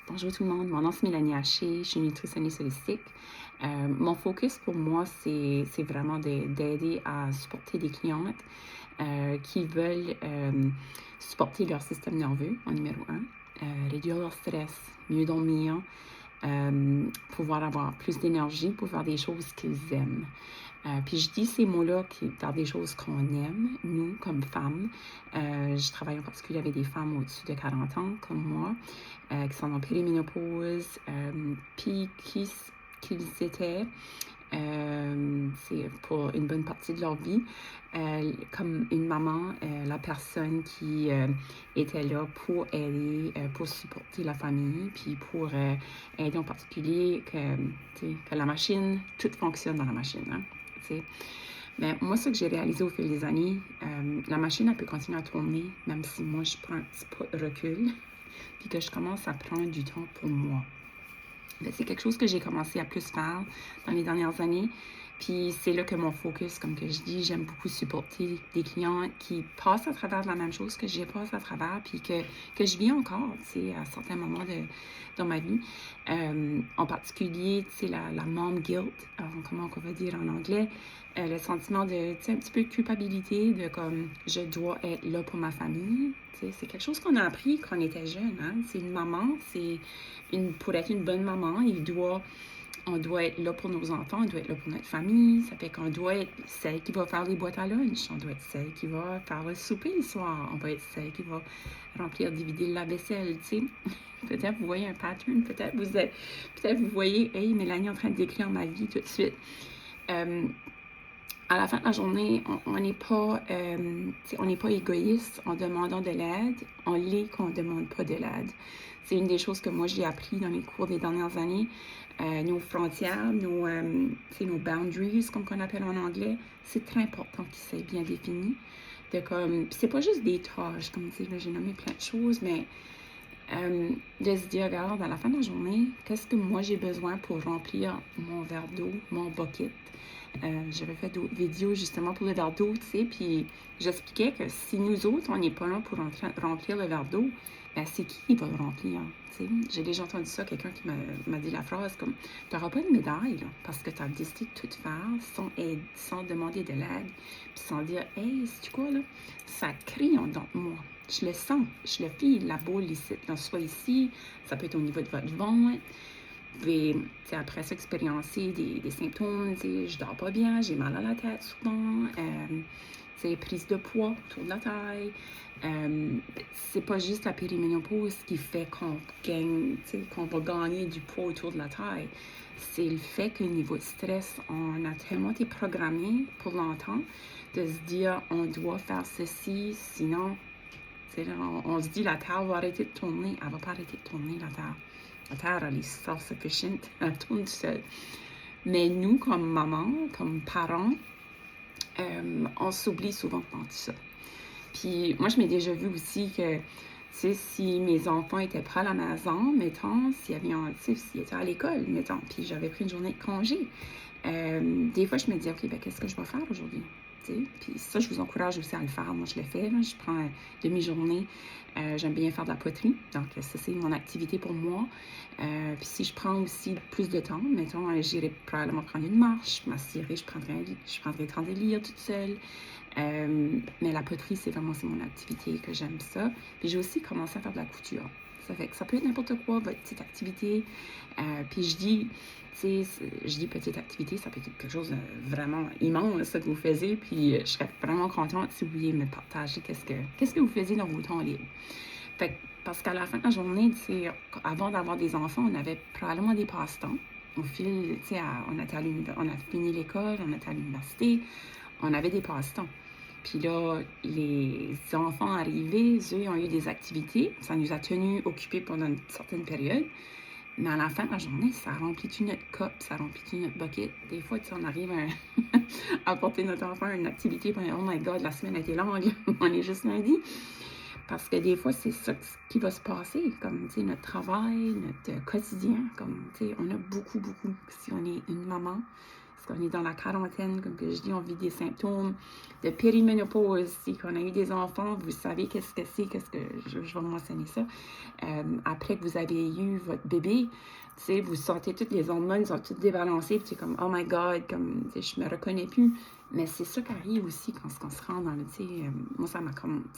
Bonjour tout le monde, mon nom c'est Mélanie Haché, je suis nutritionniste holistique. Mon focus pour moi, c'est vraiment d'aider à supporter des clientes qui veulent supporter leur système nerveux en numéro un, réduire leur stress, mieux dormir, pouvoir avoir plus d'énergie pour faire des choses qu'ils aiment. Puis je dis ces mots-là faire des choses qu'on aime, nous, comme femmes. Je travaille en particulier avec des femmes au-dessus de 40 ans, comme moi, qui sont en périménopause, puis qu'ils étaient, c'est pour une bonne partie de leur vie, comme une maman, la personne qui était là pour aider, pour supporter la famille, puis pour aider en particulier que la machine, tout fonctionne dans la machine. Hein, t'sais. Mais moi, ce que j'ai réalisé au fil des années, la machine, elle peut continuer à tourner, même si moi, je prends un petit recul, puis que je commence à prendre du temps pour moi. C'est quelque chose que j'ai commencé à plus faire dans les dernières années. Puis c'est là que mon focus, comme que je dis, j'aime beaucoup supporter des clients qui passent à travers la même chose que j'ai passé à travers, puis que je vis encore, tu sais, à certains moments dans ma vie. En particulier, tu sais, la mom guilt, comment on va dire en anglais, le sentiment de, tu sais, un petit peu de culpabilité, de comme, je dois être là pour ma famille. Tu sais, c'est quelque chose qu'on a appris quand on était jeune, hein. C'est une maman, pour être une bonne maman, on doit être là pour nos enfants, on doit être là pour notre famille. Ça fait qu'on doit être celle qui va faire les boîtes à lunch, on doit être celle qui va faire le souper le soir, on va être celle qui va remplir, diviser la vaisselle, tu sais. Peut-être vous voyez un pattern, peut-être vous voyez, hey, Mélanie est en train de décrire ma vie tout de suite. À la fin de la journée, on n'est pas égoïste en demandant de l'aide, on l'est quand on ne demande pas de l'aide. C'est une des choses que moi j'ai appris dans les cours des dernières années. Nos frontières, nos boundaries, comme on appelle en anglais, c'est très important qu'ils soient bien définis. C'est pas juste des tâches, comme j'ai nommé plein de choses, mais de se dire, regarde, à la fin de la journée, qu'est-ce que moi j'ai besoin pour remplir mon verre d'eau, mon bucket. J'avais fait d'autres vidéos justement pour le verre d'eau, tu sais, puis j'expliquais que si nous autres, on n'est pas là pour remplir le verre d'eau, ben c'est qui va le remplir, tu sais. J'ai déjà entendu ça, quelqu'un qui m'a dit la phrase comme, tu n'auras pas de médaille, là, parce que tu as décidé de tout faire sans demander de l'aide, puis sans dire, hey, c'est quoi, là, ça crie en dedans de moi. Je le sens, je le file, la boule ici, soit ici, ça peut être au niveau de votre ventre. Vous pouvez, après ça, expériencer des symptômes, je dors pas bien, j'ai mal à la tête souvent, prise de poids autour de la taille. C'est pas juste la périménopause qui fait qu'on gagne, qu'on va gagner du poids autour de la taille. C'est le fait que niveau de stress, on a tellement été programmé pour longtemps de se dire on doit faire ceci, sinon on se dit la Terre va arrêter de tourner. Elle va pas arrêter de tourner, la Terre. La Terre, elle est self-sufficient. Elle tourne toute seule. Mais nous, comme maman, comme parents, on s'oublie souvent dans tout ça. Puis moi, je m'ai déjà vu aussi que, si mes enfants étaient pas à la maison, mettons, s'ils étaient à l'école, mettons, puis j'avais pris une journée de congé, des fois, je me dis, OK, ben qu'est-ce que je vais faire aujourd'hui? Puis ça, je vous encourage aussi à le faire. Moi, je le fais. Là. Je prends une demi-journée. J'aime bien faire de la poterie. Donc, ça, c'est mon activité pour moi. Puis si je prends aussi plus de temps, mettons, j'irai probablement prendre une marche, je m'assierai, je prendrai le temps de lire toute seule. Mais la poterie, c'est mon activité, que j'aime ça. Puis j'ai aussi commencé à faire de la couture. Ça fait que ça peut être n'importe quoi, votre petite activité. Puis je dis petite activité, ça peut être quelque chose de vraiment immense, ça que vous faisiez. Puis je serais vraiment contente si vous vouliez me partager qu'est-ce que vous faisiez dans vos temps libres. Fait que, parce qu'à la fin de la journée, avant d'avoir des enfants, on avait probablement des passe-temps. Au fil, on a fini l'école, on était à l'université, on avait des passe-temps. Puis là, les enfants arrivés, eux, ont eu des activités. Ça nous a tenus occupés pendant une certaine période. Mais à la fin de la journée, ça remplit notre cup, ça remplit notre bucket. Des fois, on arrive à apporter notre enfant à une activité, puis oh my God, la semaine a été longue, on est juste lundi. Parce que des fois, c'est ça qui va se passer, comme, notre travail, notre quotidien, comme, on a beaucoup, si on est une maman, parce qu'on est dans la quarantaine, comme que je dis, on vit des symptômes de périménopause. Si on a eu des enfants, vous savez qu'est-ce que c'est, je vais mentionner ça. Après que vous avez eu votre bébé, tu sais, vous sentez toutes les hormones sont toutes débalancées, puis c'est comme, oh my God, comme, je me reconnais plus. Mais c'est ça qui arrive aussi quand on se rend dans le, tu sais, moi, ça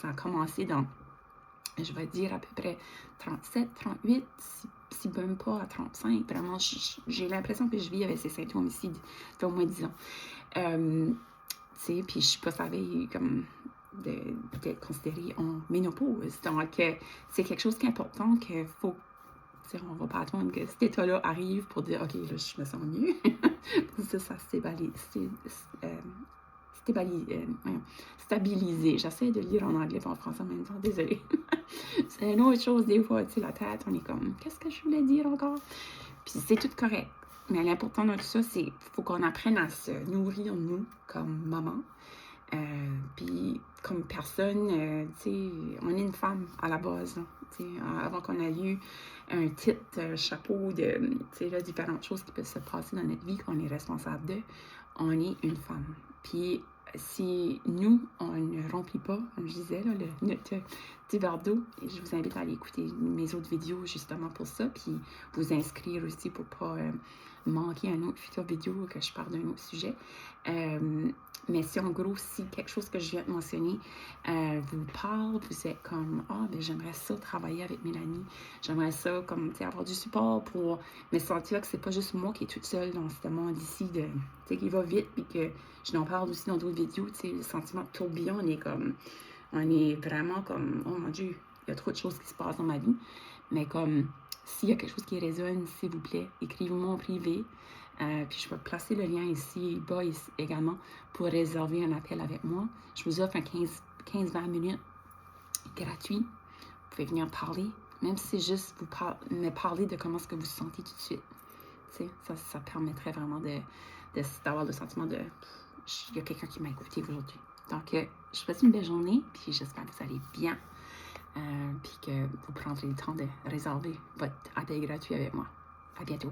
a commencé dans, je vais dire, à peu près 37, 38, si même pas à 35. Vraiment, j'ai l'impression que je vis avec ces symptômes ici depuis au moins 10 ans. Tu sais, puis je suis pas savée comme d'être considérée en ménopause. Donc, c'est quelque chose qui est important qu'il faut, on va pas attendre que cet état-là arrive pour dire, OK, là, je me sens mieux. ça stabiliser. J'essaie de lire en anglais et en français en même temps. Désolée. C'est une autre chose des fois, tu sais, la tête, on est comme, qu'est-ce que je voulais dire encore? Puis c'est tout correct. Mais l'important de tout ça, c'est qu'il faut qu'on apprenne à se nourrir, nous, comme maman. Puis comme personne, tu sais, on est une femme à la base. Hein, tu sais, avant qu'on ait eu un titre, chapeau de, tu sais, là, différentes choses qui peuvent se passer dans notre vie, qu'on est responsable de, on est une femme. Puis si nous, on ne remplit pas, comme je disais, là, notre petit verre d'eau, je vous invite à aller écouter mes autres vidéos justement pour ça, puis vous inscrire aussi pour pas manquer une autre future vidéo que je parle d'un autre sujet. Mais si en gros, si quelque chose que je viens de mentionner vous parle, vous êtes comme, ben j'aimerais ça travailler avec Mélanie, j'aimerais ça comme, tu sais, avoir du support pour me sentir que c'est pas juste moi qui est toute seule dans ce monde ici, tu sais, qui va vite, puis que je n'en parle aussi dans d'autres vidéos, tu sais, le sentiment de tourbillon, on est vraiment comme, oh mon Dieu, il y a trop de choses qui se passent dans ma vie, mais comme, s'il y a quelque chose qui résonne, s'il vous plaît, écrivez-moi en privé. Puis je vais placer le lien ici, bas également, pour réserver un appel avec moi. Je vous offre un 15-20 minutes gratuit. Vous pouvez venir parler, même si c'est juste me parler de comment est-ce que vous vous sentez tout de suite. Tu sais, ça permettrait vraiment d'avoir le sentiment de il y a quelqu'un qui m'a écouté aujourd'hui. Donc, je vous souhaite une belle journée, puis j'espère que vous allez bien, puis que vous prendrez le temps de réserver votre appel gratuit avec moi. À bientôt.